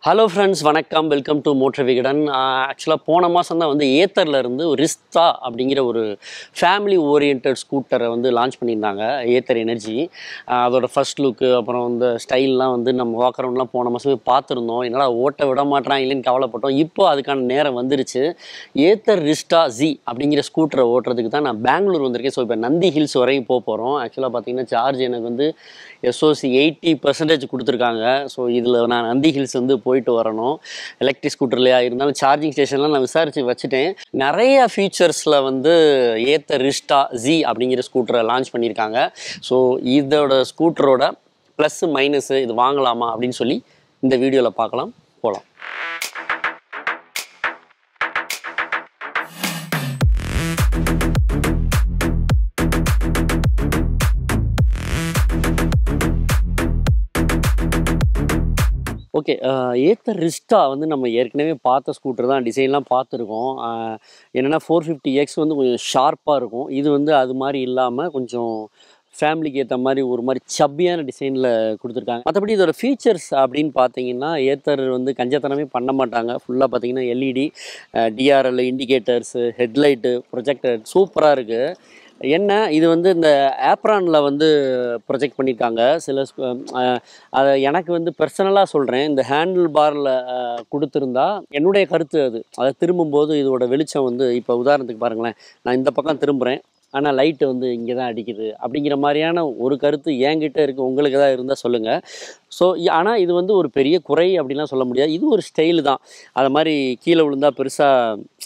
Hello friends, வணக்கம். Welcome to motor Vikatan. ஆக்சுவலாக போன மாதம் தான் வந்து ஏத்தரில் இருந்து ரிஸ்தா அப்படிங்கிற ஒரு ஃபேமிலி ஓரியன்ட் ஸ்கூட்டரை வந்து லான்ச் பண்ணியிருந்தாங்க. ஏத்தர் எனர்ஜி அதோட ஃபர்ஸ்ட் லுக்கு, அப்புறம் இந்த ஸ்டைல்லாம் வந்து நம்ம வாக்கரவுண்ட்லாம் போன மாதமே பார்த்துருந்தோம். என்னால் ஓட்ட விட மாட்டேறான் இல்லைன்னு கவலைப்பட்டோம். இப்போ அதுக்கான நேரம் வந்துருச்சு. ஏத்தர் ரிஸ்டா ஜி அப்படிங்கிற ஸ்கூட்டரை ஓட்டுறதுக்கு தான் நான் பெங்களூர் வந்திருக்கேன். ஸோ இப்போ நந்தி ஹில்ஸ் வரையும் போகிறோம். ஆக்சுவலாக பார்த்தீங்கன்னா சார்ஜ் எனக்கு வந்து எஸ்ஓசி 80% கொடுத்துருக்காங்க. ஸோ இதில் நான் நந்தி ஹில்ஸ் வந்து போயிட்டு வரணும். எலக்ட்ரிக் ஸ்கூட்டர்லையா இருந்தாலும் சார்ஜிங் ஸ்டேஷன்லாம் நான் விசாரித்து வச்சுட்டேன். நிறைய ஃபீச்சர்ஸில் வந்து ஏத்தர் ரிஸ்டா ஜி அப்படிங்கிற ஸ்கூட்டரை லான்ச் பண்ணியிருக்காங்க. ஸோ இதோட ஸ்கூட்டரோட ப்ளஸ்ஸு மைனஸு இது வாங்கலாமா அப்படின்னு சொல்லி இந்த வீடியோவில் பார்க்கலாம். போகலாம். ஓகே. ஏத்தர் ரிஸ்டா வந்து நம்ம ஏற்கனவே பார்த்த ஸ்கூட்டர் தான். டிசைன்லாம் பார்த்துருக்கோம். என்னென்னா 450X வந்து கொஞ்சம் ஷார்ப்பாக இருக்கும். இது வந்து அது மாதிரி இல்லாமல் கொஞ்சம் ஃபேமிலிக்கு ஏற்ற மாதிரி ஒரு மாதிரி சப்பியான டிசைனில் கொடுத்துருக்காங்க. மற்றபடி இதோட ஃபீச்சர்ஸ் அப்படின்னு பார்த்தீங்கன்னா, ஏத்தர் வந்து கஞ்சத்தனமே பண்ண மாட்டாங்க. ஃபுல்லாக பார்த்தீங்கன்னா LED, TRL, indicators, headlight, projector சூப்பராக இருக்குது. என்ன இது வந்து இந்த ஆப்ரானில் வந்து ப்ரொஜெக்ட் பண்ணியிருக்காங்க. சில அதை எனக்கு வந்து பர்சனலாக சொல்கிறேன். இந்த ஹேண்டில் பாரில் கொடுத்துருந்தா என்னுடைய கருத்து அது. அதை திரும்பும்போது இதோட வெளிச்சம் வந்து இப்போ உதாரணத்துக்கு பாருங்களேன், நான் இந்த பக்கம் திரும்புகிறேன், ஆனால் லைட்டு வந்து இங்கே தான் அடிக்குது அப்படிங்கிற மாதிரியான ஒரு கருத்து என்கிட்ட இருக்குது. உங்களுக்கு எதாவது இருந்தால் சொல்லுங்கள். ஸோ ஆனால் இது வந்து ஒரு பெரிய குறை அப்படின்லாம் சொல்ல முடியாது. இது ஒரு ஸ்டைலு தான். அது மாதிரி கீழே விழுந்தா பெருசாக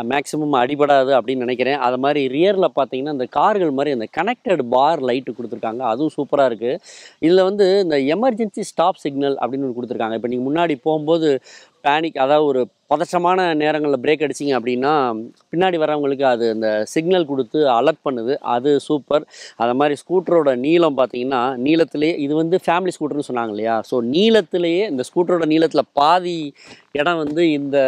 மேக்ஸிமம் அடிபடாது அப்படின்னு நினைக்கிறேன். அது மாதிரி ரியரில் பார்த்தீங்கன்னா இந்த கார்கள் மாதிரி அந்த கனெக்டட் பார் லைட்டு கொடுத்துருக்காங்க. அதுவும் சூப்பராக இருக்குது. இதில் வந்து இந்த எமர்ஜென்சி ஸ்டாப் சிக்னல் அப்படின்னு ஒன்று கொடுத்துருக்காங்க. இப்போ நீங்கள் முன்னாடி போகும்போது பேனிக், அதாவது ஒரு பதற்றமான நேரங்களில் பிரேக் அடிச்சிங்க அப்படின்னா பின்னாடி வரவங்களுக்கு அது அந்த சிக்னல் கொடுத்து அலர்ட் பண்ணுது. அது சூப்பர். அது மாதிரி ஸ்கூட்டரோட நீளம் பார்த்தீங்கன்னா, நீளத்திலேயே இது வந்து ஃபேமிலி ஸ்கூட்டர்னு சொன்னாங்க இல்லையா? ஸோ நீளத்திலேயே இந்த ஸ்கூட்டரோட நீளத்தில் பாதி இடம் வந்து இந்த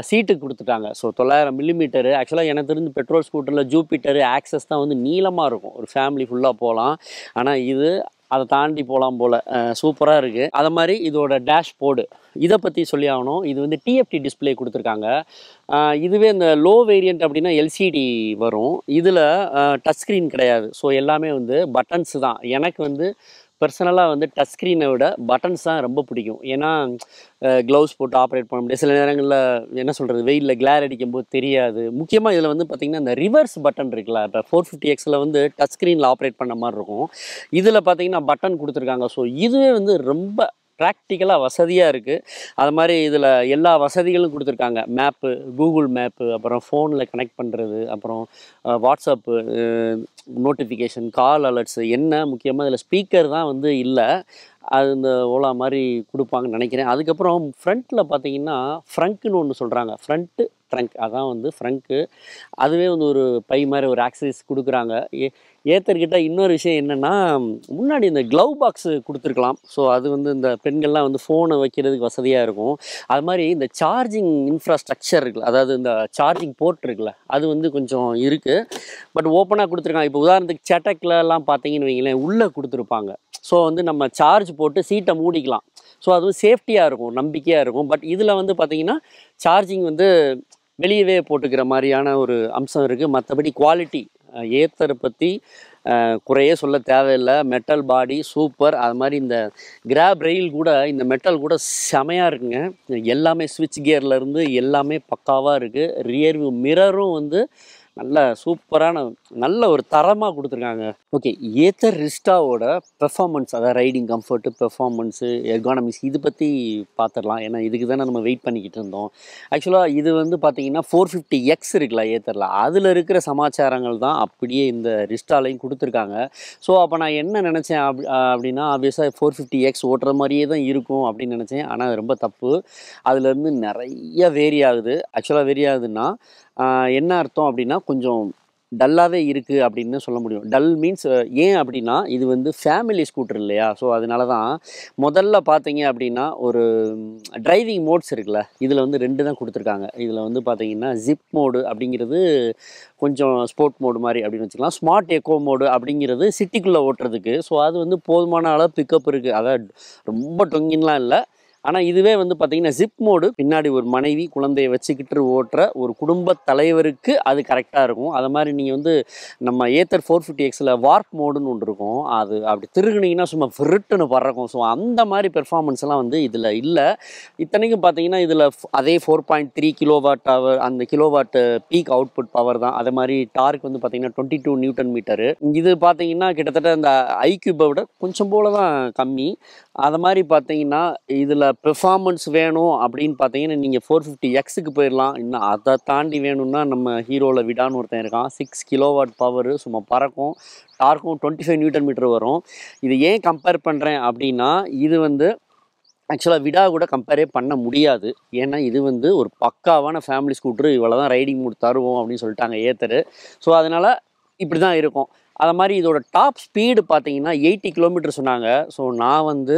சீட்டுக்கு கொடுத்துட்டாங்க. ஸோ 900 மில்லிமீட்டரு. ஆக்சுவலாக எனக்கு தெரிஞ்சு பெட்ரோல் ஸ்கூட்டரில் ஜூபிட்டரு, ஆக்சஸ் தான் வந்து நீளமாக இருக்கும். ஒரு ஃபேமிலி ஃபுல்லாக போகலாம். ஆனால் இது அதை தாண்டி போகலாம் போல். சூப்பராக இருக்குது. அது மாதிரி இதோட டேஷ்போர்டு, இதை பற்றி சொல்லி ஆகணும். இது வந்து டிஎஃப்டி டிஸ்பிளே கொடுத்துருக்காங்க. இதுவே இந்த லோ வேரியண்ட் அப்படின்னா எல்சிடி வரும். இதில் டச் ஸ்க்ரீன் கிடையாது. ஸோ எல்லாமே வந்து பட்டன்ஸு தான். எனக்கு வந்து பர்சனலாக வந்து டச் ஸ்க்ரீனை விட பட்டன்ஸ் தான் ரொம்ப பிடிக்கும். ஏன்னா க்ளவுஸ் போட்டு ஆப்ரேட் பண்ண முடியாது. சில நேரங்களில் என்ன சொல்கிறது, வெயிலில் கிளேர் அடிக்கும்போது தெரியாது. முக்கியமாக இதில் வந்து பார்த்திங்கன்னா இந்த ரிவர்ஸ் பட்டன் இருக்குல்ல, இப்போ 450Xல் வந்து டச் ஸ்க்ரீனில் ஆப்ரேட் பண்ண மாதிரி இருக்கும். இதில் பார்த்திங்கன்னா பட்டன் கொடுத்துருக்காங்க. ஸோ இதுவே வந்து ரொம்ப ப்ராக்டிக்கலாக வசதியாக இருக்குது. அது மாதிரி இதில் எல்லா வசதிகளும் கொடுத்துருக்காங்க. மேப்பு, கூகுள் மேப்பு, அப்புறம் ஃபோனில் கனெக்ட் பண்ணுறது, அப்புறம் வாட்ஸ்அப்பு, நோட்டிஃபிகேஷன், கால் அலர்ட்ஸு. என்ன முக்கியமாக இதில் ஸ்பீக்கர் தான் வந்து இல்லை. அது இந்த ஓலா மாதிரி கொடுப்பாங்கன்னு நினைக்கிறேன். அதுக்கப்புறம் ஃப்ரண்ட்டில் பார்த்தீங்கன்னா ஃப்ரங்க்குன்னு ஒன்று சொல்கிறாங்க. ஃப்ரண்ட்டு ட்ரங்க், அதான் வந்து ஃப்ரங்க்கு. அதுவே வந்து ஒரு பை மாதிரி ஒரு ஆக்சசரிஸ் கொடுக்குறாங்க. ஏத்தர்கிட்ட இன்னொரு விஷயம் என்னென்னா, முன்னாடி இந்த க்ளவ் பாக்ஸு கொடுத்துருக்கலாம். ஸோ அது வந்து இந்த பெண்கள்லாம் வந்து ஃபோனை வைக்கிறதுக்கு வசதியாக இருக்கும். அது மாதிரி இந்த சார்ஜிங் இன்ஃப்ராஸ்ட்ரக்சர் இருக்குல்ல, அதாவது இந்த சார்ஜிங் போர்ட் இருக்குல்ல, அது வந்து கொஞ்சம் இருக்குது. பட் ஓப்பனாக கொடுத்துருக்காங்க. இப்போ உதாரணத்துக்கு செட்டக்லலாம் பார்த்தீங்கன்னு வைங்களேன், உள்ளே கொடுத்துருப்பாங்க. ஸோ வந்து நம்ம சார்ஜ் போட்டு சீட்டை மூடிக்கலாம். ஸோ அதுவும் சேஃப்டியாக இருக்கும், நம்பிக்கையாக இருக்கும். பட் இதில் வந்து பார்த்திங்கன்னா சார்ஜிங் வந்து வெளியவே போட்டுக்கிற மாதிரியான ஒரு அம்சம் இருக்குது. மற்றபடி குவாலிட்டி ஏத்தரை பற்றி குறையே சொல்ல தேவையில்லை. Metal body super. அது மாதிரி இந்த கிராப் ரெயில் கூட, இந்த மெட்டல் கூட செமையாக இருக்குங்க. எல்லாமே ஸ்விட்ச் கியர்லேருந்து எல்லாமே பக்காவாக இருக்குது. ரியர் வியூ மிரரும் வந்து நல்ல சூப்பரான நல்ல ஒரு தரமாக கொடுத்துருக்காங்க. ஓகே, ஏத்தர் ரிஸ்டாவோட பெர்ஃபார்மன்ஸ், அதாவது ரைடிங் கம்ஃபர்ட்டு, பெர்ஃபார்மன்ஸு, எர்கானமிக்ஸ், இது பற்றி பார்த்துடலாம். ஏன்னா இதுக்கு தானே நம்ம வெயிட் பண்ணிக்கிட்டு இருந்தோம். ஆக்சுவலாக இது வந்து பார்த்திங்கன்னா 450X இருக்குல்ல ஏத்தரில், அதில் இருக்கிற சமாச்சாரங்கள் தான் அப்படியே இந்த ரிஸ்டாலையும் கொடுத்துருக்காங்க. ஸோ அப்போ நான் என்ன நினச்சேன் அப்படின்னா, ஆப்வியஸாக 450X ஓட்டுற மாதிரியே தான் இருக்கும் அப்படின்னு நினச்சேன். ஆனால் அது ரொம்ப தப்பு. அதுலேருந்து நிறைய வேரி ஆகுது. ஆக்சுவலாக வேரி ஆகுதுன்னா என்ன அர்த்தம் அப்படின்னா, கொஞ்சம் டல்லாகவே இருக்குது அப்படின்னு சொல்ல முடியும். டல் மீன்ஸ் ஏன் அப்படின்னா, இது வந்து ஃபேமிலி ஸ்கூட்டர் இல்லையா? ஸோ அதனால தான். முதல்ல பார்த்தீங்க அப்படின்னா ஒரு டிரைவிங் மோட்ஸ் இருக்குல்ல, இதில் வந்து 2 தான் கொடுத்துருக்காங்க. இதில் வந்து பார்த்தீங்கன்னா ஜிப் மோடு அப்படிங்கிறது கொஞ்சம் ஸ்போர்ட் மோடு மாதிரி அப்படின்னு வச்சுக்கலாம். ஸ்மார்ட் எக்கோ மோடு அப்படிங்கிறது சிட்டிக்குள்ளே ஓட்டுறதுக்கு. ஸோ அது வந்து போதுமான அளவு பிக்கப் இருக்குது. அதாவது ரொம்ப டொங்கின்லாம் இல்லை. ஆனால் இதுவே வந்து பார்த்தீங்கன்னா ஜிப் மோடு பின்னாடி ஒரு மனைவி குழந்தையை வச்சுக்கிட்டு ஓட்டுற ஒரு குடும்ப தலைவருக்கு அது கரெக்டாக இருக்கும். அது மாதிரி நீங்கள் வந்து நம்ம ஏத்தர் 450Xல வார்ப் மோடுன்னு ஒன்று இருக்கும். அது அப்படி திருகுனீங்கன்னா சும்மா ஃபிருட்டுன்னு பறக்கும். ஸோ அந்த மாதிரி பெர்ஃபார்மன்ஸ் எல்லாம் வந்து இதில் இல்லை. இத்தனைக்கும் பார்த்தீங்கன்னா இதில் அதே 4.3 கிலோவாட் ஹவர் அந்த கிலோவாட் பீக் அவுட்புட் பவர் தான். அதே மாதிரி டார்க் வந்து பார்த்தீங்கன்னா 22 நியூட்டன் மீட்டரு. இது பார்த்தீங்கன்னா கிட்டத்தட்ட இந்த ஐக்யூபை விட கொஞ்சம் போல தான் கம்மி. அது மாதிரி பார்த்தீங்கன்னா இதில் பெர்ஃபார்மன்ஸ் வேணும் அப்படின்னு பார்த்தீங்கன்னா நீங்கள் 450Xக்கு போயிடலாம். இன்னும் அதை தாண்டி வேணும்னா நம்ம ஹீரோவில் விடான்னு ஒருத்தன் இருக்கான். 6 கிலோவாட் பவர் சும்மா பறக்கும். டார்க்கும் 25 நியூட்டன் மீட்டர் வரும். இது ஏன் கம்பேர் பண்ணுறேன் அப்படின்னா இது வந்து ஆக்சுவலாக விடா கூட கம்பேரே பண்ண முடியாது. ஏன்னா இது வந்து ஒரு பக்காவான ஃபேமிலி ஸ்கூட்ரு. இவ்வளோ தான் ரைடிங் மூட் தருவோம் அப்படின்னு சொல்லிட்டாங்க ஏத்தரு. ஸோ அதனால் இப்படி தான் இருக்கும். அது மாதிரி இதோட டாப் ஸ்பீடு பார்த்தீங்கன்னா 80 கிலோமீட்டர் சொன்னாங்க. ஸோ நான் வந்து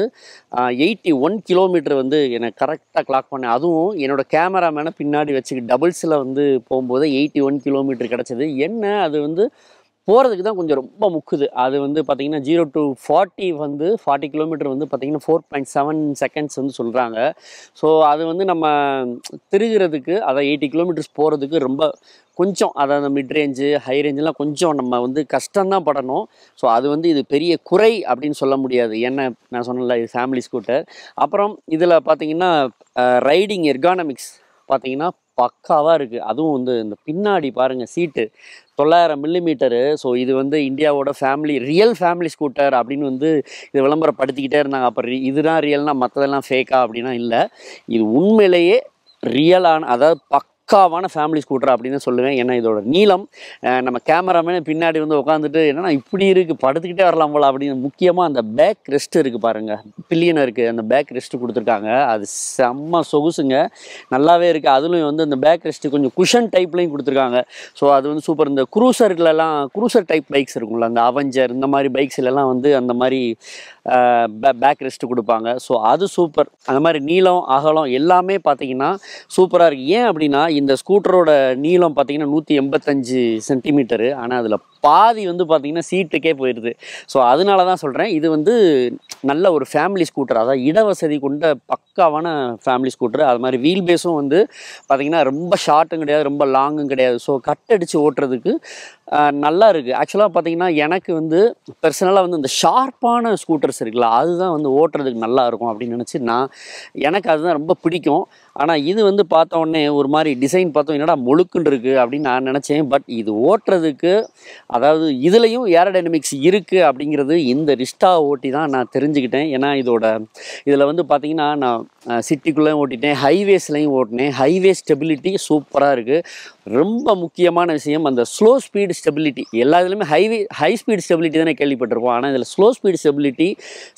81 கிலோமீட்டர் வந்து எனக்கு கரெக்டாக கிளாக் பண்ணேன். அதுவும் என்னோடய கேமராமேனை பின்னாடி வச்சுக்கிட்டு டபுள்ஸில் வந்து போகும்போது 81 கிலோமீட்டர் கிடச்சிது. என்ன அது வந்து போகிறதுக்கு தான் கொஞ்சம் ரொம்ப முக்குது. அது வந்து பார்த்திங்கன்னா 0 to 40 வந்து 40 கிலோமீட்டர் வந்து பார்த்திங்கன்னா 4.7 செகண்ட்ஸ் வந்து சொல்கிறாங்க. ஸோ அது வந்து நம்ம திருகிறதுக்கு அதை 80 கிலோமீட்டர்ஸ் போகிறதுக்கு ரொம்ப கொஞ்சம் அதாவது மிட் ரேஞ்சு ஹை ரேஞ்செலாம் கொஞ்சம் நம்ம வந்து கஷ்டம்தான் படணும். ஸோ அது வந்து இது பெரிய குறை அப்படின்னு சொல்ல முடியாது. ஏன்னா நான் சொன்னல இது ஃபேமிலி ஸ்கூட்டர். அப்புறம் இதில் பார்த்திங்கன்னா ரைடிங் எர்கானமிக்ஸ் பார்த்திங்கன்னா பக்காவாக இருக்குது. அதுவும் வந்து இந்த பின்னாடி பாருங்கள் சீட்டு 900 மில்லிமீட்டரு. ஸோ இது வந்து இந்தியாவோட ரியல் ஃபேமிலி ஸ்கூட்டர் அப்படின்னு வந்து இது விளம்பரப்படுத்திக்கிட்டே இருந்தாங்க. அப்போ இதுதான் ரியல்னா மற்றதெல்லாம் ஃபேக்கா அப்படின்னா இல்லை. இது உண்மையிலேயே ரியலான அதாவது பக்காவான ஃபேமிலி ஸ்கூட்டர் அப்படின்னு சொல்லுவேன். ஏன்னா இதோட நீளம் நம்ம கேமராமேனே பின்னாடி வந்து உட்காந்துட்டு என்னன்னா இப்படி இருக்குது படுத்துக்கிட்டே வரலாம் போல அப்படின்னு. முக்கியமாக அந்த பேக் ரெஸ்ட் இருக்குது பாருங்கள், பில்லியன் இருக்குது, அந்த பேக் ரெஸ்ட்டு கொடுத்துருக்காங்க. அது செம்ம சொகுசுங்க, நல்லாவே இருக்குது. அதுலேயும் வந்து அந்த பேக் ரெஸ்ட்டு கொஞ்சம் குஷன் டைப்லையும் கொடுத்துருக்காங்க. ஸோ அது வந்து சூப்பர். இந்த குரூசர் டைப் பைக்ஸ் இருக்கும்ல, அந்த அவெஞ்சர் இந்த மாதிரி பைக்ஸ்லாம் வந்து அந்த மாதிரி பேக் ரெஸ்ட்டு கொடுப்பாங்க. ஸோ அது சூப்பர். அந்த மாதிரி நீளம் அகலம் எல்லாமே பார்த்தீங்கன்னா சூப்பராக இருக்குது. ஏன் அப்படின்னா இந்த ஸ்கூட்டரோட நீளம் பார்த்தீங்கன்னா 185 சென்டிமீட்டரு. ஆனால் அதில் பாதி வந்து பார்த்திங்கன்னா சீட்டுக்கே போயிடுது. ஸோ அதனால தான் சொல்கிறேன் இது வந்து நல்ல ஒரு ஃபேமிலி ஸ்கூட்டர், அதாவது இடவசதி கொண்ட பக்காவான ஃபேமிலி ஸ்கூட்டர். அது மாதிரி வீல் பேஸும் வந்து பார்த்திங்கன்னா ரொம்ப ஷார்ட்டும் கிடையாது, ரொம்ப லாங்கும் கிடையாது. ஸோ கட் அடித்து ஓட்டுறதுக்கு நல்லா இருக்குது. ஆக்சுவலாக பார்த்திங்கன்னா எனக்கு வந்து பர்சனலாக வந்து இந்த ஷார்ப்பான ஸ்கூட்டர்ஸ் இருக்குல்ல அதுதான் வந்து ஓட்டுறதுக்கு நல்லா இருக்கும் அப்படின்னு நினச்சி எனக்கு அதுதான் ரொம்ப பிடிக்கும். ஆனால் இது வந்து பார்த்த உடனே ஒரு மாதிரி டிசைன் பார்த்தோம் என்னடா முழுக்குன்னு இருக்குது அப்படின்னு நான் நினச்சேன். பட் இது ஓட்டுறதுக்கு அதாவது இதுலேயும் ஏரோடைனமிக்ஸ் இருக்குது அப்படிங்கிறது இந்த ரிஸ்டா ஓட்டி தான் நான் தெரிஞ்சுக்கிட்டேன். ஏன்னா இதில் வந்து பார்த்திங்கன்னா நான் சிட்டிக்குள்ளேயும் ஓட்டிட்டேன், ஹைவேஸ்லையும் ஓட்டினேன். ஹைவே ஸ்டெபிலிட்டி சூப்பராக இருக்குது. ரொம்ப முக்கியமான விஷயம் அந்த ஸ்லோ ஸ்பீடு ஸ்டெபிலிட்டி. எல்லா இதுலையுமே ஹை ஸ்பீடு ஸ்டெபிலிட்டி தானே கேள்விப்பட்டிருப்போம். ஆனால் இதில் ஸ்லோ ஸ்பீடு ஸ்டெபிலிட்டி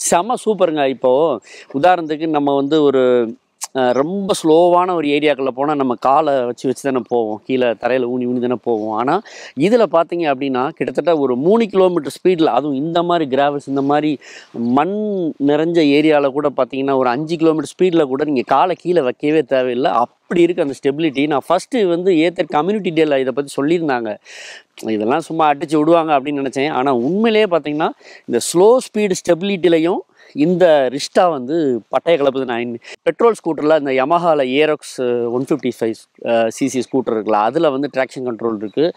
செம சூப்பருங்க. இப்போது உதாரணத்துக்கு நம்ம வந்து ஒரு ரொம்ப ஸ்லோவான ஒரு ஏரியாக்களில் போனால் நம்ம காலை வச்சு தானே போவோம், கீழே தரையில் ஊனி தானே போவோம். ஆனால் இதில் பார்த்தீங்க அப்படின்னா கிட்டத்தட்ட ஒரு 3 கிலோமீட்டர் ஸ்பீடில், அதுவும் இந்த மாதிரி கிராவல்ஸ் இந்த மாதிரி மண் நிறைஞ்ச ஏரியாவில் கூட பார்த்தீங்கன்னா ஒரு 5 கிலோமீட்டர் ஸ்பீடில் கூட நீங்கள் காலை கீழே வைக்கவே தேவையில்லை. அப்படி இருக்குது அந்த ஸ்டெபிலிட்டி. நான் ஃபஸ்ட்டு வந்து ஏத்தர் கம்யூனிட்டி டேல இதை பற்றி சொல்லியிருந்தாங்க. இதெல்லாம் சும்மா அடித்து விடுவாங்க அப்படின்னு நினச்சேன். ஆனால் உண்மையிலேயே பார்த்தீங்கன்னா இந்த ஸ்லோ ஸ்பீடு ஸ்டெபிலிட்டிலையும் இந்த ரிஸ்டா வந்து பட்டைய கலப்புது. நான் பெட்ரோல் ஸ்கூட்டரில் இந்த யமஹாவில் ஏரோக்ஸ் 155 சிசி ஸ்கூட்டர் இருக்குல்ல அதில் வந்து ட்ராக்ஷன் கண்ட்ரோல் இருக்குது.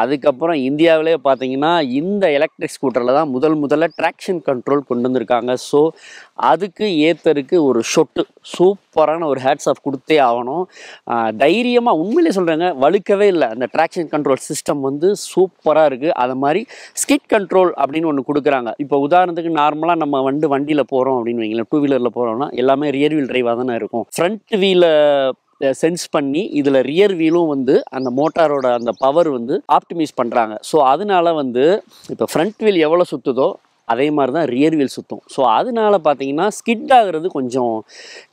அதுக்கப்புறம் இந்தியாவிலே பார்த்தீங்கன்னா இந்த எலக்ட்ரிக் ஸ்கூட்டரில் தான் முதல்ல ட்ராக்ஷன் கண்ட்ரோல் கொண்டு வந்திருக்காங்க. ஸோ அதுக்கு ஏத்தருக்கு ஒரு சூப்பரான ஒரு ஹேட்ஸ் ஆஃப் கொடுத்தே ஆகணும். தைரியமாக உண்மையிலே சொல்கிறேங்க, வழுக்கவே இல்லை. அந்த ட்ராக்ஷன் கண்ட்ரோல் சிஸ்டம் வந்து சூப்பராக இருக்குது. அது மாதிரி ஸ்கிட் கண்ட்ரோல் அப்படின்னு ஒன்று கொடுக்குறாங்க. இப்போ உதாரணத்துக்கு நார்மலாக நம்ம வண்டியில் போகிறோம் அப்படின்னு வைங்களேன், 2 வீலரில் போகிறோம்னா எல்லாமே ரியர் வீல் டிரைவாக தானே இருக்கும். ஃப்ரண்ட் வீலை சென்ஸ் பண்ணி இதில் ரியர் வீலும் வந்து அந்த மோட்டாரோட அந்த பவர் வந்து ஆப்டிமைஸ் பண்ணுறாங்க. ஸோ அதனால வந்து இப்போ ஃப்ரண்ட் வீல் எவ்வளோ சுற்றுதோ அதே மாதிரி தான் ரியர் வீல் சுற்றும். ஸோ அதனால பார்த்தீங்கன்னா ஸ்கிட் ஆகிறது கொஞ்சம்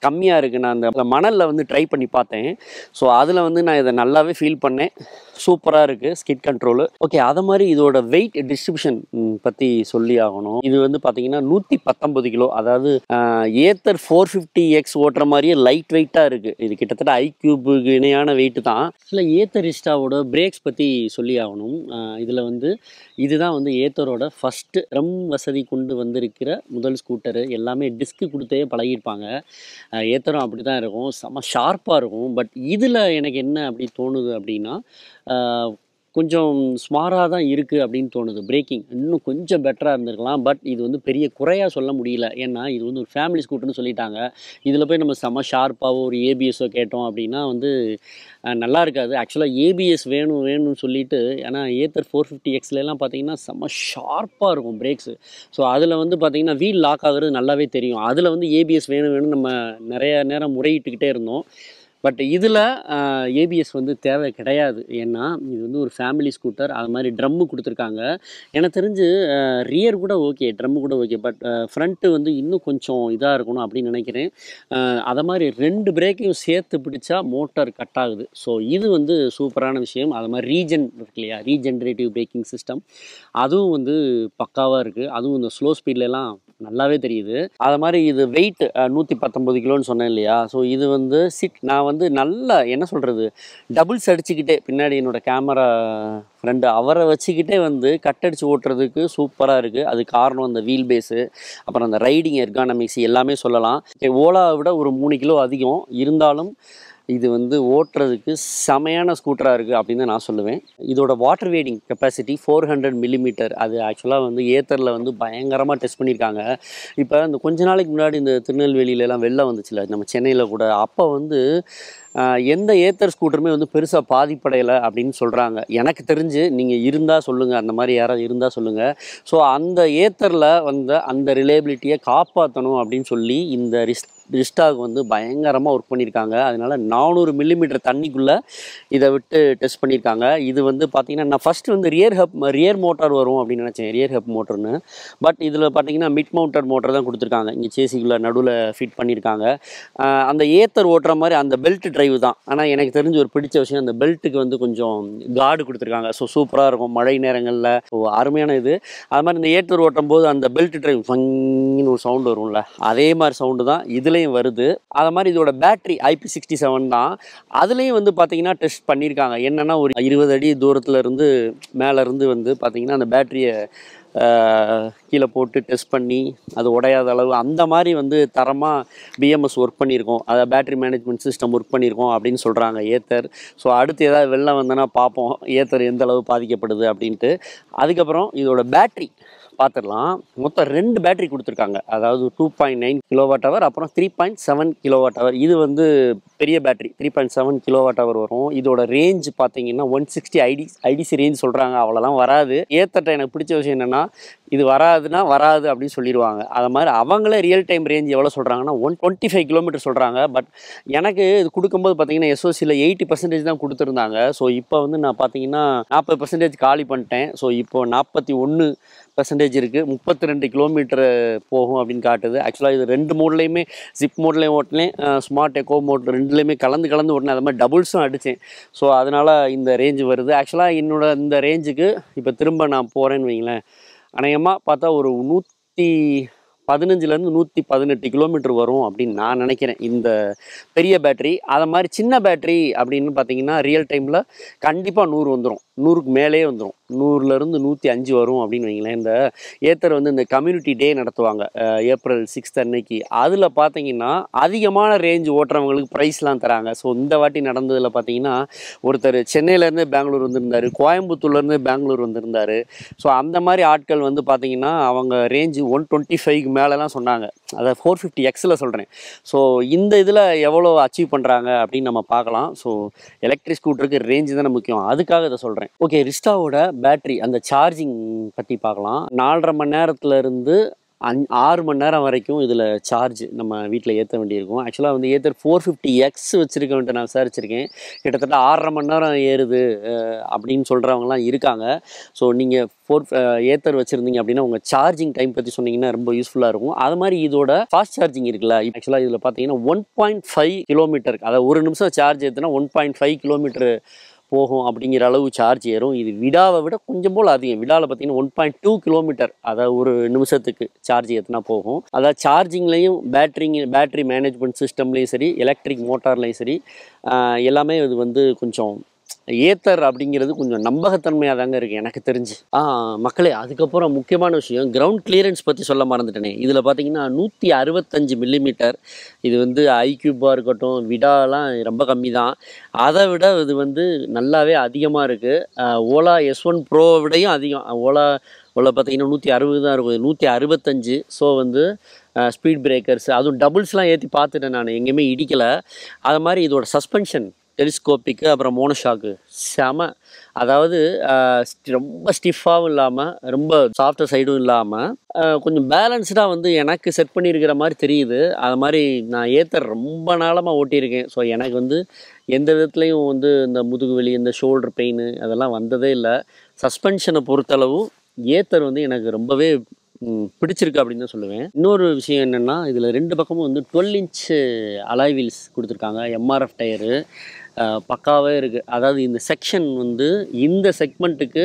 கம்மியாக இருக்குது. நான் அந்த மணலில் வந்து ட்ரை பண்ணி பார்த்தேன். ஸோ அதில் வந்து நான் இதை நல்லாவே ஃபீல் பண்ணேன். சூப்பராக இருக்குது ஸ்கிட் கண்ட்ரோலு. ஓகே, அதை மாதிரி இதோட வெயிட் டிஸ்ட்ரிபியூஷன் பற்றி சொல்லி ஆகணும். இது வந்து பார்த்தீங்கன்னா 119 கிலோ. அதாவது ஏத்தர் 450X ஓட்டுற மாதிரியே லைட் வெயிட்டாக இருக்குது. இது கிட்டத்தட்ட ஐக்யூபுக்கு இணையான வெயிட்டு தான். ஆக்சுவலாக ஏத்தர் ரிஸ்டாவோட பிரேக்ஸ் பற்றி சொல்லி ஆகணும். இதில் வந்து இதுதான் வந்து ஏத்தரோட ஃபஸ்ட்டு ரொம்ப வசதி கொண்டு வந்திருக்கிற முதல் ஸ்கூட்டரு. எல்லாமே டிஸ்க்கு குடுத்தே பழகியிருப்பாங்க. ஏத்தரும் அப்படி தான் இருக்கும். செம்ம ஷார்ப்பா இருக்கும். பட் இதில எனக்கு என்ன அப்படி தோணுது அப்படின்னா, அ கொஞ்சம் சுமாரா தான் இருக்கு அப்படின்னு தோணுது. பிரேக்கிங் இன்னும் கொஞ்சம் பெட்டரா இருந்திருக்கலாம். பட் இது வந்து பெரிய குறையா சொல்ல முடியல. ஏன்னா, இது வந்து ஒரு ஃபேமிலி ஸ்கூட்டர்ன்னு சொல்லிட்டாங்க. இதில போய் நம்ம செம்ம ஷார்ப்பாவோ, ஒரு ஏபிஎஸ்ஸோ கேட்டோம் அப்படின்னா வந்து நல்லா இருக்காது. ஆக்சுவலா ஏபிஎஸ் வேணும் வேணும்னு சொல்லிட்டு ஏன்னா ஏத்தர் 450 எக்ஸ்லலாம் பார்த்தீங்கன்னா, செம்ம ஷார்ப்பா இருக்கும் பிரேக்ஸு. ஸோ, அதில வந்து பார்த்தீங்கன்னா, வீல் லாக் ஆகுறது நல்லாவே தெரியும். அதில வந்து ஏபிஎஸ் வேணும் வேணும்னு நம்ம நெறைய நேரம் முறையிட்டுக்கிட்டே இருந்தோம். பட் இதில ஏபிஎஸ் வந்து தேவை கிடையாது. ஏன்னா, இது வந்து ஒரு ஃபேமிலி ஸ்கூட்டர். அது மாரி ட்ரம்மு குடுத்துருக்காங்க. எனக்கு தெரிஞ்சு ரியர் கூட ஓகே. ட்ரம்மு கூட ஓகே. பட் ஃப்ரண்ட்டு வந்து இன்னும் கொஞ்சம் இதா இருக்கணும் அப்படின்னு நினைக்கிறேன். அத மாரி 2 பிரேக்கையும் சேர்த்து பிடிச்சா மோட்டார் கட் ஆகுது. ஸோ, இது வந்து சூப்பரான விஷயம். அது மாரி ரீஜென் இருக்கு இல்லையா? Regenerative braking system. அதுவும் வந்து பக்காவா இருக்கு. அதுவும் இந்த ஸ்லோ ஸ்பீட்லலாம் நல்லாவே தெரியுது. அது மாரி இது வெயிட் 119 கிலோன்னு சொன்னேன் இல்லையா? ஸோ, இது வந்து நான் வந்து நல்லா என்ன சொல்றது? டபுள்ஸ் அடிச்சுக்கிட்டே பின்னாடி என்னோட கேமரா ஃப்ரெண்டு அவர வச்சுக்கிட்டே வந்து கட் அடிச்சு ஓட்டுறதுக்கு சூப்பரா இருக்கு. அதுக்கு காரணம் அந்த வீல் பேஸு, அப்புறம் அந்த ரைடிங் எர்கானமிக்ஸ் எல்லாமே சொல்லலாம். ஓலாவ விட ஒரு 3 கிலோ அதிகம். இருந்தாலும் இது வந்து ஓட்டுறதுக்கு செமையான ஸ்கூட்டரா இருக்கு அப்படின்னு தான் நான் சொல்லுவேன். இதோட வாட்டர் வெய்டிங் கெப்பாசிட்டி 400 மில்லிமீட்டர். அது ஆக்சுவலா வந்து ஏத்தர்ல வந்து பயங்கரமா டெஸ்ட் பண்ணியிருக்காங்க. இப்ப இந்த கொஞ்ச நாளைக்கு முன்னாடி இந்த திருநெல்வேலியிலலாம் வெள்ளம் வந்துச்சுல்ல, நம்ம சென்னையில கூட. அப்ப வந்து எந்த ஏத்தர் ஸ்கூட்டருமே வந்து பெருசா பாதிப்படையல அப்படின்னு சொல்றாங்க. எனக்கு தெரிஞ்சு நீங்க இருந்தா சொல்லுங்க. அந்த மாரி யாராவது இருந்தா சொல்லுங்க. ஸோ, அந்த ஏத்தர்ல வந்த அந்த ரிலையபிலிட்டிய காப்பாத்தணும் அப்படின்னு சொல்லி இந்த ரிஸ்டாக் வந்து பயங்கரமா ஒர்க் பண்ணியிருக்காங்க. அதனால 400 மில்லிமீட்டர் தண்ணிக்குள்ள இத விட்டு டெஸ்ட் பண்ணியிருக்காங்க. இது வந்து பார்த்தீங்கன்னா, நான் ஃபர்ஸ்ட் வந்து ரியர் மோட்டார் வரும் அப்படின்னு நினைச்சேன். Rear hub மோட்டர்ன்னு. பட் இதில பார்த்தீங்கன்னா, மிட் மவுண்டட் மோட்டார் தான் குடுத்துருக்காங்க. இங்க சேசிக்குள்ள நடுவுல ஃபிட் பண்ணியிருக்காங்க. அந்த ஏத்தர் ஓட்டுற மாரி அந்த பெல்ட் டிரைவ் தான். ஆனா எனக்கு தெரிஞ்ச ஒரு பிடிச்ச விஷயம் அந்த பெல்ட்டுக்கு வந்து கொஞ்சம் கார்டு குடுத்துருக்காங்க. ஸோ, சூப்பரா இருக்கும் மழை நேரங்கள்ல. ஸோ, அருமையான இது. அது மாரி இந்த ஏத்தர் ஓட்டும்போது அந்த பெல்ட் டிரைவ் ஃபங்ன்னு ஒரு சவுண்ட் வரும்ல. அதே மாரி சவுண்டு தான் இதுலயும் வருது. அது மாரி இதோட பேட்டரி IP67 தான். அதுலயும் வந்து பார்த்தீங்கன்னா, டெஸ்ட் பண்ணியிருக்காங்க. என்னன்னா ஒரு 20 அடி தூரத்துல இருந்து மேல இருந்து வந்து பார்த்தீங்கன்னா, அந்த பேட்டரிய கீழ போட்டு டெஸ்ட் பண்ணி, அது உடையாத அளவு அந்த மாரி வந்து தரமா பிஎம்எஸ் ஒர்க் பண்ணியிருக்கோம். அதாவது பேட்டரி மேனேஜ்மென்ட் சிஸ்டம் ஒர்க் பண்ணியிருக்கோம் அப்படின்னு சொல்றாங்க ஏத்தர். ஸோ, அடுத்து ஏதாவது வெள்ளம் வந்ததுனா பார்ப்போம். ஏத்தர் எந்த அளவு பாதிக்கப்படுது அப்படின்ட்டு. அதுக்கப்புறம் இதோட பேட்டரி பார்த்துடலாம். மொத்தம் 2 பேட்டரி குடுத்துருக்காங்க. அதாவது 2.9 கிலோவாட் ஹவர் அப்புறம் 3.7 கிலோவாட் ஹவர். இது வந்து பெரிய பேட்டரி 3.7 கிலோவாட் ஹவர் வரும். இதோட ரேஞ்ச் பார்த்தீங்கன்னா 160 ஐடிசி ரேஞ்ச் சொல்றாங்க. அவ்வளோலாம் வராது. ஏத்தர்ட்ட எனக்கு பிடிச்ச விஷயம் என்னன்னா, இது வராதுன்னா வராது அப்படின்னு சொல்லிருவாங்க. அது மாரி அவங்களே ரியல் டைம் ரேஞ்ச் எவ்வளோ சொல்றாங்கன்னா 125 கிலோமீட்டர் சொல்றாங்க. பட் எனக்கு இது குடுக்கும்போது பார்த்தீங்கன்னா, எஸ்ஓசில 80% தான் குடுத்துருந்தாங்க. ஸோ, இப்போ வந்து நான் பார்த்தீங்கன்னா 40% காலி பண்ணிட்டேன். ஸோ, இப்போ 41% இருக்கு. 32 கிலோமீட்டர் போகும் அப்படின்னு காட்டுது. ஆக்சுவலா இது 2 மோட்லயுமே ஜிப் மோட்லயும் ஓட்டுனேன். ஸ்மார்ட் எக்கோ மோட் 2லயுமே கலந்து ஓட்டுனேன். அது மாரி டபுள்ஸும் அடிச்சேன். ஸோ, அதனால இந்த ரேஞ்ச் வருது. ஆக்சுவலா என்னோட இந்த ரேஞ்சுக்கு இப்போ திரும்ப நான் போறேன்னு வைங்களேன், அநேகமா பார்த்தா ஒரு 115லேருந்து 118 கிலோமீட்டர் வரும் அப்படின்னு நான் நினைக்கிறேன். இந்த பெரிய பேட்டரி. அத மாரி சின்ன பேட்டரி அப்படின்னு பார்த்தீங்கன்னா, ரியல் டைம்ல கண்டிப்பா 100 வந்துரும். 100க்கு மேலேயே வந்துரும். 100லேருந்து 105 வரும் அப்படின்னு வைங்களேன். இந்த ஏத்தர் வந்து இந்த கம்யூனிட்டி டே நடத்துவாங்க. ஏப்ரல் 6 அன்னைக்கு. அதில பார்த்தீங்கன்னா, அதிகமான ரேஞ்ச் ஓட்டுறவங்களுக்கு ப்ரைஸ்லாம் தராங்க. ஸோ, இந்த வாட்டி நடந்ததில பார்த்தீங்கன்னா, ஒருத்தர் சென்னையிலேருந்து பெங்களூர் வந்திருந்தாரு. கோயம்புத்தூர்லேருந்து பெங்களூர் வந்திருந்தாரு. ஸோ, அந்த மாரி ஆட்கள் வந்து பார்த்தீங்கன்னா, அவங்க ரேஞ்ச் 125க்கு மேலலாம் சொன்னாங்க. அதாவது 450 எக்ஸ்ல சொல்றேன். ஸோ, இந்த இதில எவ்வளோ அச்சீவ் பண்றாங்க அப்படின்னு நம்ம பார்க்கலாம். ஸோ, எலக்ட்ரிக் ஸ்கூட்டருக்கு ரேஞ்ச் தானே முக்கியம். அதுக்காக இத சொல்றேன். ஓகே, ரிஸ்டாவோட பேட்டரி அந்த சார்ஜிங் பத்தி பார்க்கலாம். 4 1/2 மணி நேரத்துல இருந்து 6 மணி நேரம் வரைக்கும் இதில் சார்ஜ் நம்ம வீட்டில் ஏற்ற வேண்டியிருக்கும். ஆக்சுவலாக வந்து ஏத்தர் 450X வச்சுருக்கவன்ட்டு நான் விசாரிச்சிருக்கேன். கிட்டத்தட்ட 6 1/2 மணி நேரம் ஏறுது அப்படின்னு சொல்கிறவங்களாம் இருக்காங்க. ஸோ, நீங்கள் ஏத்தர் வச்சுருந்தீங்க அப்படின்னா உங்கள் சார்ஜிங் டைம் பற்றி சொன்னீங்கன்னா ரொம்ப யூஸ்ஃபுல்லாக இருக்கும். அது மாதிரி இதோட ஃபாஸ்ட் சார்ஜிங் இருக்குல்ல, ஆக்சுவலாக இதில் பார்த்தீங்கன்னா 1.5 கிலோமீட்டர், அதாவது ஒரு நிமிஷம் சார்ஜ் ஏற்றுனா 1.5 கிலோமீட்டர் போகும் அப்படிங்கிற அளவு சார்ஜ் ஏறும். இது விடாவை விட கொஞ்சம் போல் அதிகம். விடாவில் பார்த்தீங்கன்னா 1.2 கிலோமீட்டர், அதாவது ஒரு நிமிஷத்துக்கு சார்ஜ் ஏற்றினா போகும். அதாவது சார்ஜிங்லேயும் பேட்டரி மேனேஜ்மெண்ட் சிஸ்டம்லேயும் சரி, எலக்ட்ரிக் மோட்டார்லேயும் சரி, எல்லாமே இது வந்து கொஞ்சம் ஏத்தர் அப்படிங்கிறது கொஞ்சம் நம்பகத்தன்மையாக தாங்க இருக்குது எனக்கு தெரிஞ்சு. மக்களே, அதுக்கப்புறம் முக்கியமான விஷயம் கிரவுண்ட் கிளியரன்ஸ் பற்றி சொல்ல மறந்துட்டேனே. இதில் பார்த்தீங்கன்னா 165 மில்லிமீட்டர். இது வந்து ஐக்யூபாக இருக்கட்டும், விடாலாம் ரொம்ப கம்மி தான். அதை விட இது வந்து நல்லாவே அதிகமாக இருக்குது. ஓலா S1 ப்ரோவை விடையும் அதிகம். ஓலா பார்த்தீங்கன்னா 160 தான் இருக்கும், 165. ஸோ வந்து ஸ்பீட் பிரேக்கர்ஸ் அதுவும் டபுள்ஸ்லாம் ஏற்றி பார்த்துட்டேன் நான், எங்கேயுமே இடிக்கலை. அது மாதிரி இதோட சஸ்பென்ஷன் டெலிஸ்கோப்பிக்கு, அப்புறம் மோனோஷாக்கு செம. அதாவது ரொம்ப ஸ்டிஃபாகவும் இல்லாமல் ரொம்ப சாஃப்ட் சைடும் இல்லாமல் கொஞ்சம் பேலன்ஸ்டாக வந்து எனக்கு செட் பண்ணியிருக்கிற மாதிரி தெரியுது. அது மாதிரி நான் ஏத்தர் ரொம்ப நாளமாக ஓட்டியிருக்கேன். ஸோ எனக்கு வந்து எந்த விதத்துலையும் வந்து இந்த முதுகு வலி, இந்த ஷோல்டர் பெயின் அதெல்லாம் வந்ததே இல்லை. சஸ்பென்ஷனை பொறுத்தளவு ஏத்தர் வந்து எனக்கு ரொம்பவே பிடிச்சிருக்கு அப்படின்னு தான் சொல்லுவேன். இன்னொரு விஷயம் என்னென்னா, இதில் 2 பக்கமும் வந்து 12 இன்ச் அலாய் வீல்ஸ் கொடுத்துருக்காங்க. எம்ஆர்எஃப் டயரு பக்காவே இருக்குது. அதாவது இந்த செக்ஷன் வந்து இந்த செக்மெண்ட்டுக்கு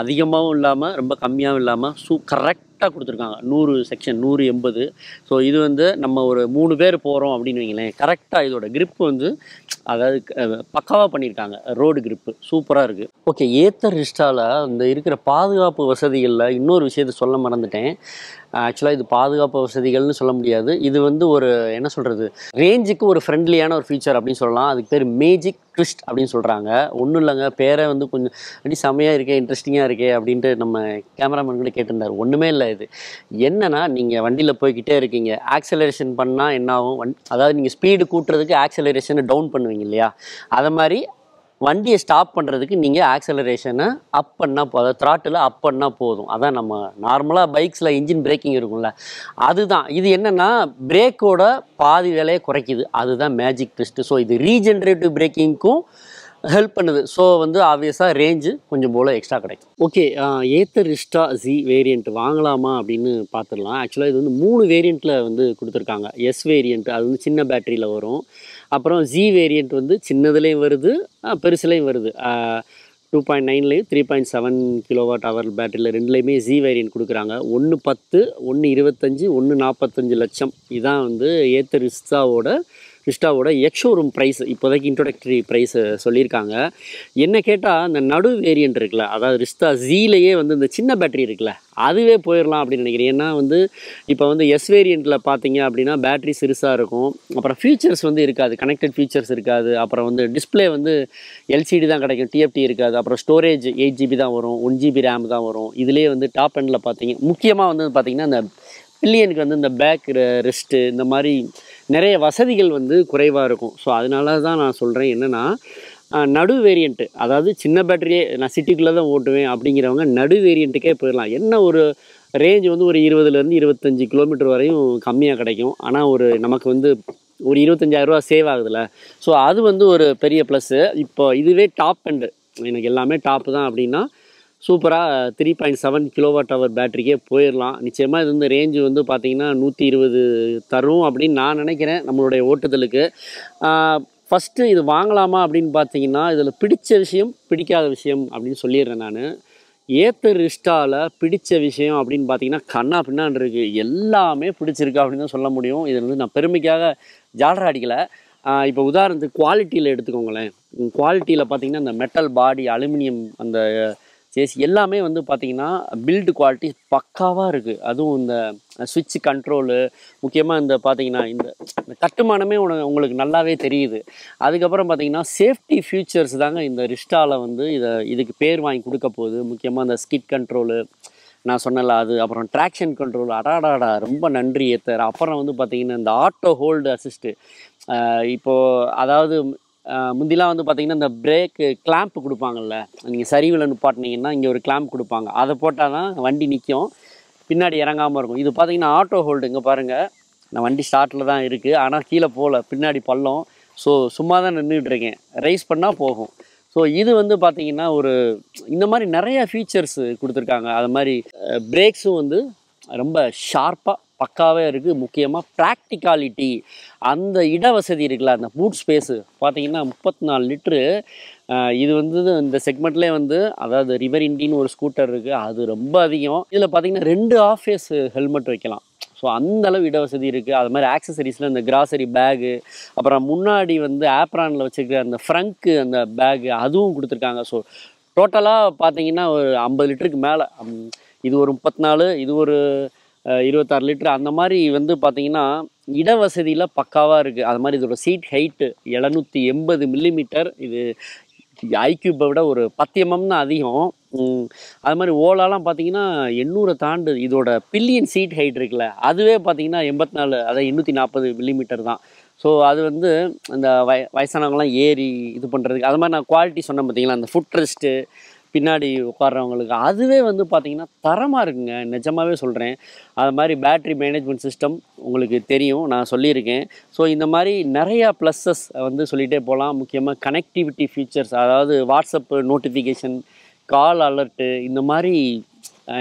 அதிகமாகவும் இல்லாமல் ரொம்ப கம்மியாகவும் இல்லாமல் கரெக்டாக கொடுத்துருக்காங்க. 100 செக்ஷன் 180. ஸோ இது வந்து நம்ம ஒரு 3 பேர் போகிறோம் அப்படின்னு வைங்களேன், கரெக்டாக இதோட கிரிப் வந்து அதாவது பக்காவாக பண்ணியிருக்காங்க. ரோடு கிரிப்பு சூப்பராக இருக்குது. ஓகே, ஏத்தர் ரிஸ்டாவில் இந்த இருக்கிற பாதுகாப்பு வசதிகளில் இன்னொரு விஷயத்த சொல்ல மறந்துட்டேன். ஆக்சுவலாக இது பாதுகாப்பு வசதிகள்னு சொல்ல முடியாது. இது வந்து ஒரு என்ன சொல்கிறது, ரேஞ்சுக்கு ஒரு ஃப்ரெண்ட்லியான ஒரு ஃபீச்சர் அப்படின்னு சொல்லலாம். அதுக்கு பேர் மேஜிக் ட்விஸ்ட் அப்படின்னு சொல்கிறாங்க. ஒன்றும் இல்லைங்க, பேரை வந்து கொஞ்சம் அப்படி செம்மையாக இருக்கே, இன்ட்ரெஸ்டிங்காக இருக்கே அப்படின்ட்டு நம்ம கேமராமேன் கூட கேட்டிருந்தார். ஒன்றுமே இல்லை. இது என்னென்னா, நீங்கள் வண்டியில் போய்கிட்டே இருக்கீங்க, ஆக்சலரேஷன் பண்ணால் என்ன ஆகும், அதாவது நீங்கள் ஸ்பீடு கூட்டுறதுக்கு ஆக்சலரேஷனை டவுன் பண்ணுவீங்க இல்லையா, அதை மாதிரி வண்டியை ஸ்டாப் பண்ணுறதுக்கு நீங்கள் ஆக்சலரேஷனை அப் பண்ணால் அதாவது த்ராட்டில் அப் பண்ணால் போதும். அதான் நம்ம நார்மலாக பைக்ஸில் இன்ஜின் பிரேக்கிங் இருக்கும்ல, அதுதான். இது என்னென்னா பிரேக்கோட பாதி வேலையை குறைக்குது. அதுதான் மேஜிக் ட்விஸ்ட்டு. ஸோ இது ரீஜென்ரேட்டிவ் பிரேக்கிங்க்கும் ஹெல்ப் பண்ணுது. ஸோ வந்து ஆப்வியஸாக ரேஞ்சு கொஞ்சம் போல் எக்ஸ்ட்ரா கிடைக்கும். ஓகே, ஏத்தர் ரிஸ்டா Z வேரியண்ட் வாங்கலாமா அப்படின்னு பார்த்துடலாம். ஆக்சுவலாக இது வந்து 3 வேரியண்ட்டில் வந்து கொடுத்துருக்காங்க. எஸ் வேரியண்ட் அது வந்து சின்ன பேட்டரியில் வரும். அப்புறம் Z வேரியண்ட் வந்து சின்னதுலேயும் வருது, பெருசுலேயும் வருது. 2.9லேயும் 3.7 kWh பேட்டரியில் ரெண்டுலேயுமே Z வேரியண்ட் கொடுக்குறாங்க. 110, 125, 145 லட்சம். இதான் வந்து ஏத்தர் ரிஸ்டாவோட எக்ஷோரூம் ப்ரைஸ். இப்போதைக்கு இன்ட்ரோடக்டரி ப்ரைஸு சொல்லியிருக்காங்க. என்ன கேட்டால், அந்த நடு வேரியண்ட் இருக்குல்ல, அதாவது ரிஸ்டா Zலேயே வந்து இந்த சின்ன பேட்டரி இருக்குல்ல, அதுவே போயிடலாம் அப்படின்னு நினைக்கிறேன். ஏன்னா வந்து இப்போ வந்து எஸ் வேரியண்ட்டில் பார்த்தீங்க அப்படின்னா பேட்டரி சிறுசாக இருக்கும், அப்புறம் ஃபீச்சர்ஸ் வந்து இருக்காது, கனெக்டட் ஃபீச்சர்ஸ் இருக்காது, அப்புறம் வந்து டிஸ்பிளே வந்து LCD தான் கிடைக்கும், TFT இருக்காது, அப்புறம் ஸ்டோரேஜ் 8 GB தான் வரும், 1 GB ரேம் தான் வரும். இதிலே வந்து டாப் எண்டில் பார்த்தீங்க முக்கியமாக வந்து பார்த்திங்கன்னா இந்த பில்லியனுக்கு வந்து இந்த பேக் ரெஸ்ட்டு இந்த மாதிரி நிறைய வசதிகள் வந்து குறைவாக இருக்கும். ஸோ அதனால தான் நான் சொல்கிறேன் என்னென்னா, நடு வேரியண்ட்டு, அதாவது சின்ன பேட்டரியே நான் சிட்டிக்குள்ளே தான் ஓட்டுவேன் அப்படிங்கிறவங்க நடு வேரியண்ட்டுக்கே போயிடலாம். என்ன ஒரு ரேஞ்ச் வந்து ஒரு 20லேருந்து 25 கிலோமீட்டர் வரையும் கம்மியாக கிடைக்கும். ஆனால் ஒரு நமக்கு வந்து ஒரு 25,000 சேவ் ஆகுதுல்ல. ஸோ அது வந்து ஒரு பெரிய ப்ளஸ்ஸு. இப்போ இதுவே டாப் எண்டு, எனக்கு எல்லாமே டாப்பு தான் அப்படின்னா சூப்பராக 3.7 kWh பேட்டரிக்கே போயிடலாம். நிச்சயமாக இது வந்து ரேஞ்சு வந்து பார்த்திங்கன்னா 120 தரும் அப்படின்னு நான் நினைக்கிறேன் நம்மளுடைய ஓட்டுதலுக்கு. ஃபஸ்ட்டு இது வாங்கலாமா அப்படின்னு பார்த்தீங்கன்னா, இதில் பிடிச்ச விஷயம் பிடிக்காத விஷயம் அப்படின்னு சொல்லிடுறேன் நான். ஏத்தர் ரிஸ்டாவில் பிடிச்ச விஷயம் அப்படின்னு பார்த்தீங்கன்னா கண்ணா பின்னான்னு இருக்குது. எல்லாமே பிடிச்சிருக்கு அப்படின்னு தான் சொல்ல முடியும். இதில் வந்து நான் பெருமைக்காக ஜாலரா அடிக்கலை. இப்போ உதாரணத்துக்கு குவாலிட்டியில் எடுத்துக்கோங்களேன். குவாலிட்டியில் பார்த்திங்கன்னா இந்த மெட்டல் பாடி, அலுமினியம், அந்த சேஸ் எல்லாமே வந்து பார்த்திங்கன்னா பில்டு குவாலிட்டி பக்காவாக இருக்குது. அதுவும் இந்த ஸ்விட்ச் கண்ட்ரோலு, முக்கியமாக இந்த பார்த்திங்கன்னா இந்த கட்டுமானமே உங்களுக்கு நல்லாவே தெரியுது. அதுக்கப்புறம் பார்த்திங்கன்னா சேஃப்டி ஃபியூச்சர்ஸ் தாங்க இந்த ரிஸ்டாவில் வந்து இதுக்கு பேர் வாங்கி கொடுக்க போகுது. முக்கியமாக இந்த ஸ்கிட் கண்ட்ரோலு நான் சொன்னல, அது அப்புறம் ட்ராக்ஷன் கண்ட்ரோல், அடாடாடா ரொம்ப நன்றி ஏத்தர். அப்புறம் வந்து பார்த்திங்கன்னா இந்த ஆட்டோ ஹோல்டு அசிஸ்ட்டு, இப்போது அதாவது முந்திலாம் வந்து பார்த்திங்கன்னா இந்த பிரேக்கு கிளாம்ப் கொடுப்பாங்கல்ல, நீங்கள் சரிவில் நிப்பாட்டினீங்கன்னா இங்கே ஒரு கிளாம்ப் கொடுப்பாங்க, அதை போட்டால் தான் வண்டி நிற்கும், பின்னாடி இறங்காமல் இருக்கும். இது பார்த்திங்கன்னா ஆட்டோ ஹோல்டு. இங்கே பாருங்கள், நான் வண்டி ஸ்டார்ட்டில் தான் இருக்குது, ஆனால் கீழே போகல, பின்னாடி பள்ளம். ஸோ சும்மா தான் நின்றுட்டுருக்கேன், ரைஸ் பண்ணால் போகும். ஸோ இது வந்து பார்த்திங்கன்னா இந்த மாதிரி நிறையா ஃபீச்சர்ஸு கொடுத்துருக்காங்க. அது மாதிரி பிரேக்ஸும் வந்து ரொம்ப ஷார்ப்பாக பக்காவே இருக்குது. முக்கியமாக ப்ராக்டிகாலிட்டி, அந்த இடவசதி இருக்குல்ல, அந்த பூட் ஸ்பேஸு பார்த்திங்கன்னா 34 லிட்ரு. இது வந்து இந்த செக்மெண்ட்லேயே வந்து, அதாவது ரிவர் இண்டின்னு ஒரு ஸ்கூட்டர் இருக்குது, அது ரொம்ப அதிகம். இதில் பார்த்திங்கன்னா 2 ஆஃப் ஃபேஸ் ஹெல்மெட் வைக்கலாம். ஸோ ஸோ அந்தளவு இட வசதி இருக்குது. அது மாதிரி ஆக்சசரிஸில் இந்த கிராசரி பேகு, அப்புறம் முன்னாடி வந்து ஆப்ரானில் வச்சுருக்க அந்த ஃப்ரங்க்கு அந்த பேகு அதுவும் கொடுத்துருக்காங்க. ஸோ டோட்டலாக பார்த்தீங்கன்னா ஒரு 50 லிட்டருக்கு மேலே, இது ஒரு 34, இது ஒரு 26 லிட்டர் அந்த மாதிரி வந்து பார்த்தீங்கன்னா இட வசதியில் பக்காவாக இருக்குது. அது மாதிரி இதோட சீட் ஹைட்டு 780 மில்லிமீட்டர். இது ஐக்யூப்பை விட ஒரு 10 mm தான் அதிகம். அது மாதிரி ஓலாலாம் பார்த்தீங்கன்னா 800 தாண்டு. இதோட பில்லியன் சீட் ஹைட் இருக்குல்ல, அதுவே பார்த்தீங்கன்னா 84, அதாவது 840 மில்லிமீட்டர் தான். ஸோ அது வந்து அந்த வயசானவங்களாம் ஏறி இது பண்ணுறதுக்கு, அது மாதிரி நான் குவாலிட்டி சொன்னேன் பார்த்தீங்களா, அந்த ஃபுட் ரெஸ்ட்டு பின்னாடி உட்கார்றவங்களுக்கு அதுவே வந்து பார்த்திங்கன்னா தரமாக இருக்குங்க, நிஜமாகவே சொல்கிறேன். அது மாதிரி பேட்ரி மேனேஜ்மெண்ட் சிஸ்டம் உங்களுக்கு தெரியும், நான் சொல்லியிருக்கேன். ஸோ இந்த மாதிரி நிறையா ப்ளஸ்ஸஸ் வந்து சொல்லிகிட்டே போகலாம். முக்கியமாக கனெக்டிவிட்டி ஃபீச்சர்ஸ், அதாவது வாட்ஸ்அப்பு நோட்டிஃபிகேஷன், கால் அலர்ட்டு, இந்த மாதிரி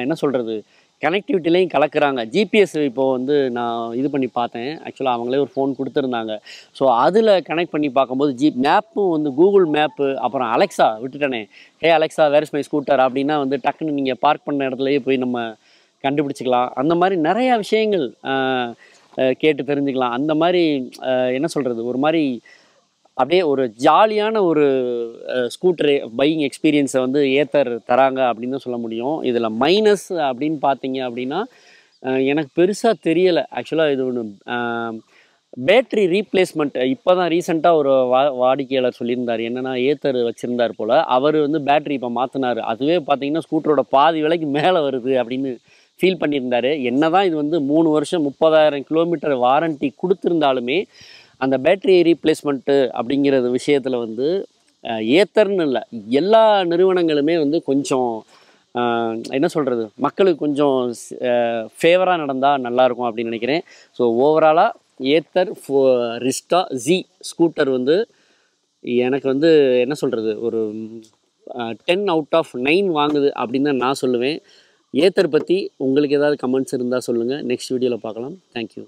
என்ன சொல்கிறது, கனெக்டிவிட்டிலையும் கலக்கிறாங்க. ஜிபிஎஸ் இப்போது வந்து நான் இது பண்ணி பார்த்தேன். ஆக்சுவலாக அவங்களே ஒரு ஃபோன் கொடுத்துருந்தாங்க. ஸோ அதில் கனெக்ட் பண்ணி பார்க்கும்போது மேப்பும் வந்து கூகுள் மேப்பு, அப்புறம் அலெக்ஸா விட்டுட்டேனே, hey Alexa where is my scooter அப்படின்னா வந்து டக்குன்னு நீங்கள் பார்க் பண்ண இடத்துலையே போய் நம்ம கண்டுபிடிச்சிக்கலாம். அந்த மாதிரி நிறையா விஷயங்கள் கேட்டு தெரிஞ்சுக்கலாம். அந்த மாதிரி என்ன சொல்கிறது, ஒரு மாதிரி அப்படியே ஒரு ஜாலியான ஒரு ஸ்கூட்டரு பையிங் எக்ஸ்பீரியன்ஸை வந்து ஏத்தர் தராங்க அப்படின்னு தான் சொல்ல முடியும். இதில் மைனஸ் அப்படின்னு பார்த்தீங்க அப்படின்னா எனக்கு பெருசாக தெரியலை. ஆக்சுவலாக இது ஒன்று பேட்ரி ரீப்ளேஸ்மெண்ட் இப்போ தான் ரீசெண்டாக ஒரு வாடிக்கையாளர் சொல்லியிருந்தார். என்னென்னா ஏத்தர் வச்சுருந்தார் போல், அவர் வந்து பேட்ரி இப்போ மாற்றினார். அதுவே பார்த்தீங்கன்னா ஸ்கூட்டரோட பாதி விலைக்கு மேலே வருது அப்படின்னு ஃபீல் பண்ணியிருந்தார். என்ன தான் இது வந்து 3 வருஷம் 30,000 கிலோமீட்டர் வாரண்ட்டி கொடுத்துருந்தாலுமே அந்த பேட்ரி ரீப்ளேஸ்மெண்ட்டு அப்படிங்கிறது விஷயத்தில் வந்து ஏத்தர்னு இல்லை, எல்லா நிறுவனங்களுமே வந்து கொஞ்சம் என்ன சொல்கிறது, மக்களுக்கு கொஞ்சம் ஃபேவராக நடந்தால் நல்லாயிருக்கும் அப்படின்னு நினைக்கிறேன். ஸோ ஓவராலாக ஏத்தர் ரிஸ்டா ஜி ஸ்கூட்டர் வந்து எனக்கு வந்து என்ன சொல்கிறது, ஒரு 10 out of 9 வாங்குது அப்படின்னு தான் நான் சொல்லுவேன். ஏத்தர் பற்றி உங்களுக்கு ஏதாவது கமெண்ட்ஸ் இருந்தால் சொல்லுங்கள். நெக்ஸ்ட் வீடியோவில் பார்க்கலாம். தேங்க்யூ.